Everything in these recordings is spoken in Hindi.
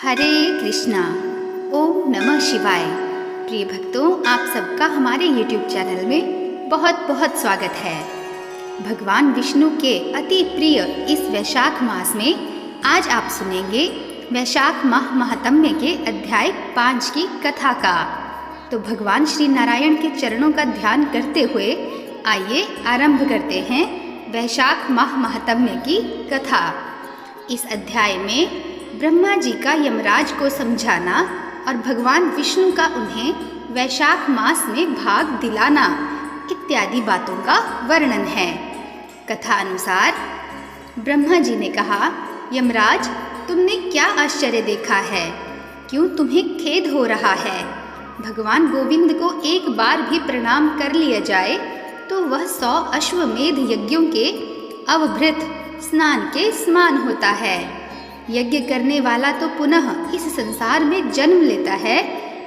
हरे कृष्णा। ओम नमः शिवाय। प्रिय भक्तों, आप सबका हमारे YouTube चैनल में बहुत बहुत स्वागत है। भगवान विष्णु के अति प्रिय इस वैशाख मास में आज आप सुनेंगे वैशाख माह महात्म्य के अध्याय 5 की कथा का। तो भगवान श्री नारायण के चरणों का ध्यान करते हुए आइए आरंभ करते हैं वैशाख माह महात्म्य की कथा। इस अध्याय में ब्रह्मा जी का यमराज को समझाना और भगवान विष्णु का उन्हें वैशाख मास में भाग दिलाना इत्यादि बातों का वर्णन है। कथा अनुसार ब्रह्मा जी ने कहा, यमराज, तुमने क्या आश्चर्य देखा है? क्यों तुम्हें खेद हो रहा है? भगवान गोविंद को एक बार भी प्रणाम कर लिया जाए तो वह 100 अश्वमेध यज्ञों के अवभृत स्नान के समान होता है। यज्ञ करने वाला तो पुनः इस संसार में जन्म लेता है,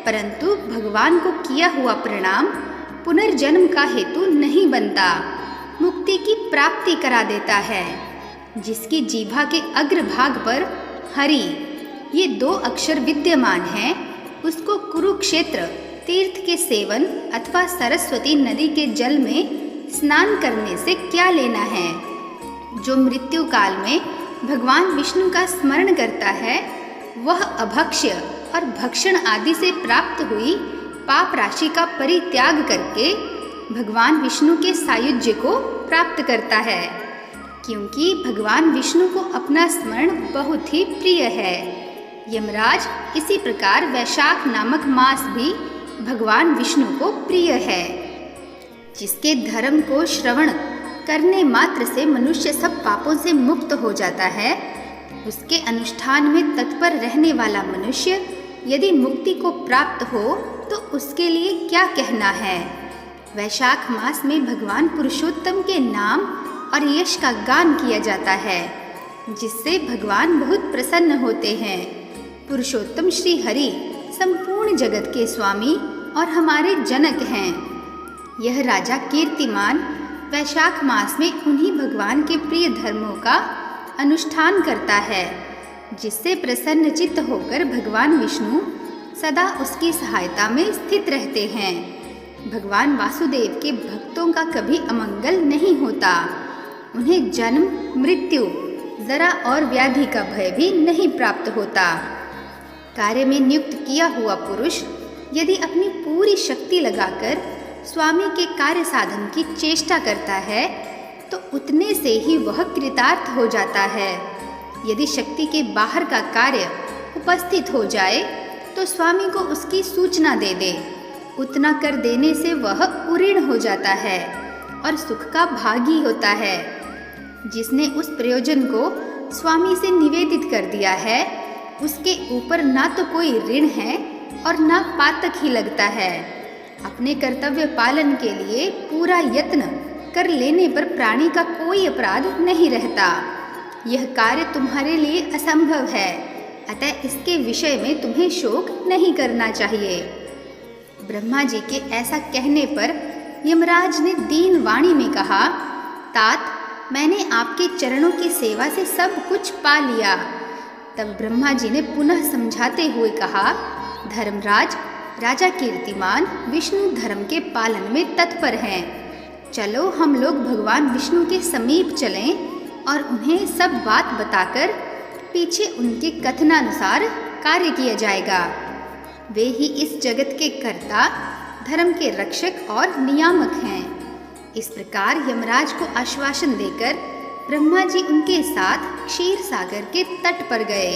परंतु भगवान को किया हुआ प्रणाम पुनर्जन्म का हेतु नहीं बनता, मुक्ति की प्राप्ति करा देता है। जिसकी जीभा के अग्रभाग पर हरि ये 2 अक्षर विद्यमान हैं, उसको कुरुक्षेत्र तीर्थ के सेवन अथवा सरस्वती नदी के जल में स्नान करने से क्या लेना है? जो मृत्यु काल में भगवान विष्णु का स्मरण करता है, वह अभक्ष्य और भक्षण आदि से प्राप्त हुई पाप राशि का परित्याग करके भगवान विष्णु के सायुज्य को प्राप्त करता है, क्योंकि भगवान विष्णु को अपना स्मरण बहुत ही प्रिय है। यमराज, इसी प्रकार वैशाख नामक मास भी भगवान विष्णु को प्रिय है। जिसके धर्म को श्रवण करने मात्र से मनुष्य सब पापों से मुक्त हो जाता है, उसके अनुष्ठान में तत्पर रहने वाला मनुष्य यदि मुक्ति को प्राप्त हो तो उसके लिए क्या कहना है। वैशाख मास में भगवान पुरुषोत्तम के नाम और यश का गान किया जाता है, जिससे भगवान बहुत प्रसन्न होते हैं। पुरुषोत्तम श्री हरि संपूर्ण जगत के स्वामी और हमारे जनक हैं। यह राजा कीर्तिमान वैशाख मास में उन्हीं भगवान के प्रिय धर्मों का अनुष्ठान करता है, जिससे प्रसन्न चित्त होकर भगवान विष्णु सदा उसकी सहायता में स्थित रहते हैं। भगवान वासुदेव के भक्तों का कभी अमंगल नहीं होता। उन्हें जन्म, मृत्यु, जरा और व्याधि का भय भी नहीं प्राप्त होता। कार्य में नियुक्त किया हुआ पुरुष यदि अपनी पूरी शक्ति लगाकर स्वामी के कार्य साधन की चेष्टा करता है तो उतने से ही वह कृतार्थ हो जाता है। यदि शक्ति के बाहर का कार्य उपस्थित हो जाए तो स्वामी को उसकी सूचना दे दे, उतना कर देने से वह उऋण हो जाता है और सुख का भागी होता है। जिसने उस प्रयोजन को स्वामी से निवेदित कर दिया है, उसके ऊपर ना तो कोई ऋण है और ना पातक ही लगता है। अपने कर्तव्य पालन के लिए पूरा यत्न कर लेने पर प्राणी का कोई अपराध नहीं रहता। यह कार्य तुम्हारे लिए असंभव है, अतः इसके विषय में तुम्हें शोक नहीं करना चाहिए। ब्रह्मा जी के ऐसा कहने पर यमराज ने दीन वाणी में कहा, तात, मैंने आपके चरणों की सेवा से सब कुछ पा लिया। तब ब्रह्मा जी ने पुनः समझाते हुए कहा, धर्मराज, राजा कीर्तिमान विष्णु धर्म के पालन में तत्पर हैं। चलो हम लोग भगवान विष्णु के समीप चलें और उन्हें सब बात बताकर पीछे उनके कथनानुसार कार्य किया जाएगा। वे ही इस जगत के कर्ता, धर्म के रक्षक और नियामक हैं। इस प्रकार यमराज को आश्वासन देकर ब्रह्मा जी उनके साथ क्षीर सागर के तट पर गए।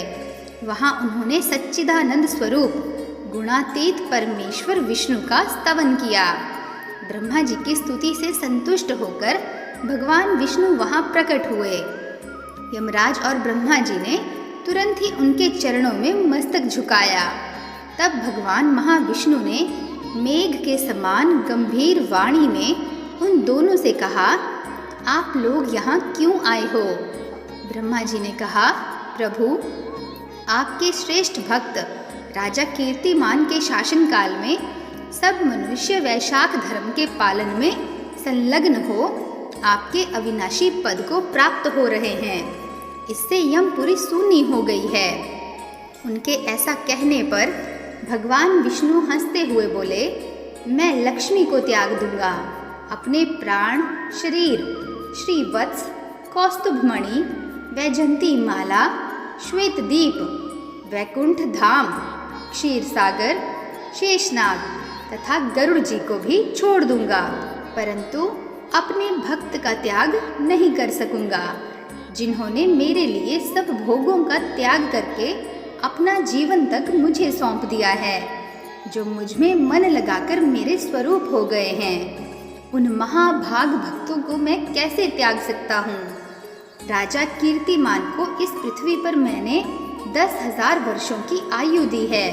वहाँ उन्होंने सच्चिदानंद स्वरूप गुणातीत परमेश्वर विष्णु का स्तवन किया। ब्रह्मा जी की स्तुति से संतुष्ट होकर भगवान विष्णु वहां प्रकट हुए। यमराज और ब्रह्मा जी ने तुरंत ही उनके चरणों में मस्तक झुकाया। तब भगवान महाविष्णु ने मेघ के समान गंभीर वाणी में उन दोनों से कहा, आप लोग यहाँ क्यों आए हो? ब्रह्मा जी ने कहा, प्रभु, आपके श्रेष्ठ भक्त राजा कीर्तिमान के शासनकाल में सब मनुष्य वैशाख धर्म के पालन में संलग्न हो आपके अविनाशी पद को प्राप्त हो रहे हैं। इससे यमपुरी शून्य हो गई है। उनके ऐसा कहने पर भगवान विष्णु हंसते हुए बोले, मैं लक्ष्मी को त्याग दूंगा। अपने प्राण, शरीर, श्रीवत्स, कौस्तुभमणि, वैजंती माला, श्वेत दीप, वैकुंठ धाम, क्षीर सागर, शेषनाग तथा गरुड़ जी को भी छोड़ दूंगा, परंतु अपने भक्त का त्याग नहीं कर सकूंगा, जिन्होंने मेरे लिए सब भोगों का त्याग करके अपना जीवन तक मुझे सौंप दिया है, जो मुझ में मन लगाकर मेरे स्वरूप हो गए हैं। उन महाभाग भक्तों को मैं कैसे त्याग सकता हूँ? राजा कीर्तिमान को इस पृथ्वी पर मैंने 10,000 वर्षों की आयु दी है,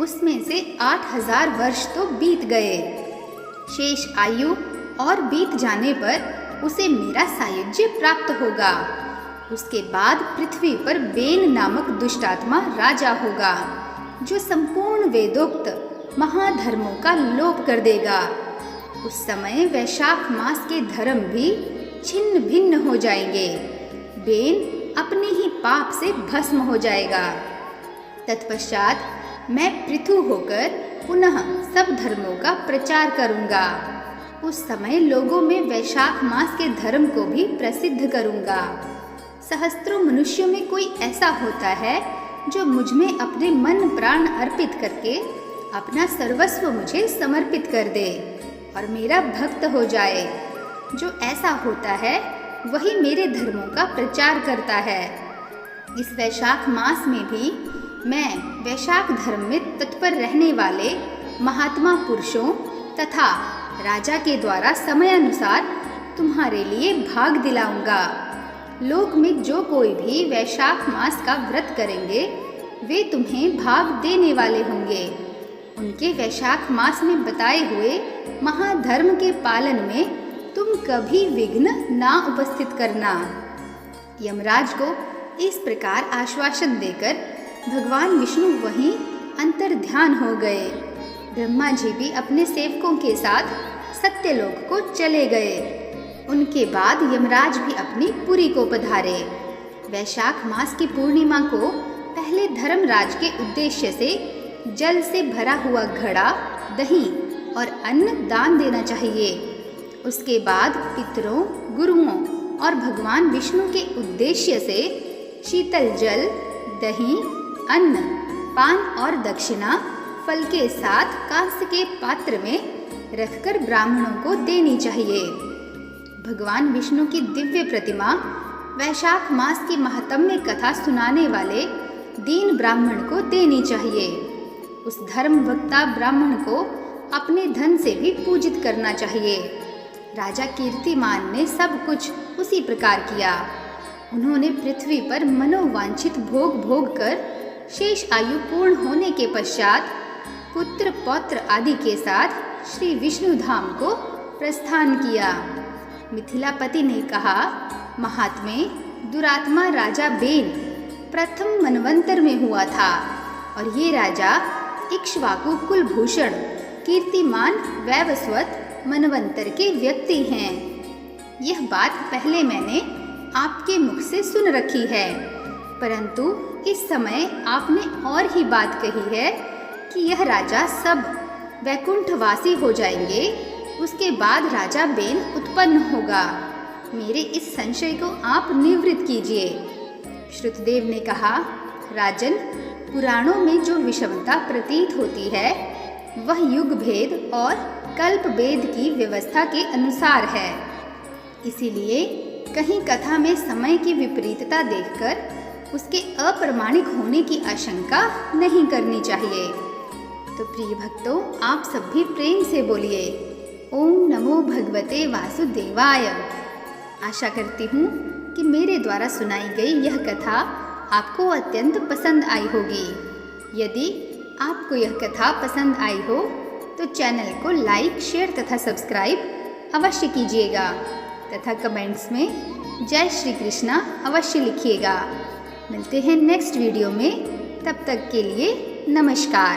उसमें से 8,000 वर्ष तो बीत गए। शेष आयु और बीत जाने पर उसे मेरा सायुज्य प्राप्त होगा। उसके बाद पृथ्वी पर बेन नामक दुष्टात्मा राजा होगा, जो संपूर्ण वेदोक्त महाधर्मों का लोप कर देगा। उस समय वैशाख मास के धर्म भी छिन्न भिन्न हो जाएंगे। बेन अपने ही पाप से भस्म हो जाएगा। तत्पश्चात मैं पृथु होकर पुनः सब धर्मों का प्रचार करूंगा। उस समय लोगों में वैशाख मास के धर्म को भी प्रसिद्ध करूंगा। सहस्त्रों मनुष्यों में कोई ऐसा होता है जो मुझ में अपने मन प्राण अर्पित करके अपना सर्वस्व मुझे समर्पित कर दे और मेरा भक्त हो जाए। जो ऐसा होता है वही मेरे धर्मों का प्रचार करता है। इस वैशाख मास में भी मैं वैशाख धर्म में तत्पर रहने वाले महात्मा पुरुषों तथा राजा के द्वारा समयानुसार तुम्हारे लिए भाग दिलाऊंगा। लोक में जो कोई भी वैशाख मास का व्रत करेंगे वे तुम्हें भाग देने वाले होंगे। उनके वैशाख मास में बताए हुए महाधर्म के पालन में तुम कभी विघ्न ना उपस्थित करना। यमराज को इस प्रकार आश्वासन देकर भगवान विष्णु वहीं अंतर्ध्यान हो गए। ब्रह्मा जी भी अपने सेवकों के साथ सत्यलोक को चले गए। उनके बाद यमराज भी अपनी पुरी को पधारे। वैशाख मास की पूर्णिमा को पहले धर्मराज के उद्देश्य से जल से भरा हुआ घड़ा, दही और अन्न दान देना चाहिए। उसके बाद पितरों, गुरुओं और भगवान विष्णु के उद्देश्य से शीतल जल, दही, अन्न, पान और दक्षिणा फल के साथ कांस्य के पात्र में रखकर ब्राह्मणों को देनी चाहिए। भगवान विष्णु की दिव्य प्रतिमा वैशाख मास की महात्म्य कथा सुनाने वाले दीन ब्राह्मण को देनी चाहिए। उस धर्म वक्ता ब्राह्मण को अपने धन से भी पूजित करना चाहिए। राजा कीर्तिमान ने सब कुछ उसी प्रकार किया। उन्होंने पृथ्वी पर मनोवांछित भोग भोग कर शेष आयु पूर्ण होने के पश्चात पुत्र पौत्र आदि के साथ श्री विष्णु धाम को प्रस्थान किया। मिथिलापति ने कहा, महात्मे, दुरात्मा राजा बेन प्रथम मनवंतर में हुआ था और ये राजा इक्ष्वाकु कुलभूषण कीर्तिमान वैवस्वत मनवंतर के व्यक्ति हैं। यह बात पहले मैंने आपके मुख से सुन रखी है, परंतु इस समय आपने और ही बात कही है कि यह राजा सब वैकुंठवासी हो जाएंगे। उसके बाद राजा बेन उत्पन्न होगा। मेरे इस संशय को आप निवृत्त कीजिए। श्रुतदेव ने कहा, राजन, पुराणों में जो विषमता प्रतीत होती है वह युग भेद और कल्प भेद की व्यवस्था के अनुसार है। इसीलिए कहीं कथा में समय की विपरीतता देखकर उसके अप्रमाणिक होने की आशंका नहीं करनी चाहिए। तो प्रिय भक्तों, आप सब भी प्रेम से बोलिए ओम नमो भगवते वासुदेवाय। आशा करती हूँ कि मेरे द्वारा सुनाई गई यह कथा आपको अत्यंत पसंद आई होगी। यदि आपको यह कथा पसंद आई हो तो चैनल को लाइक, शेयर तथा सब्सक्राइब अवश्य कीजिएगा तथा कमेंट्स में जय श्री कृष्णा अवश्य लिखिएगा। मिलते हैं नेक्स्ट वीडियो में, तब तक के लिए नमस्कार।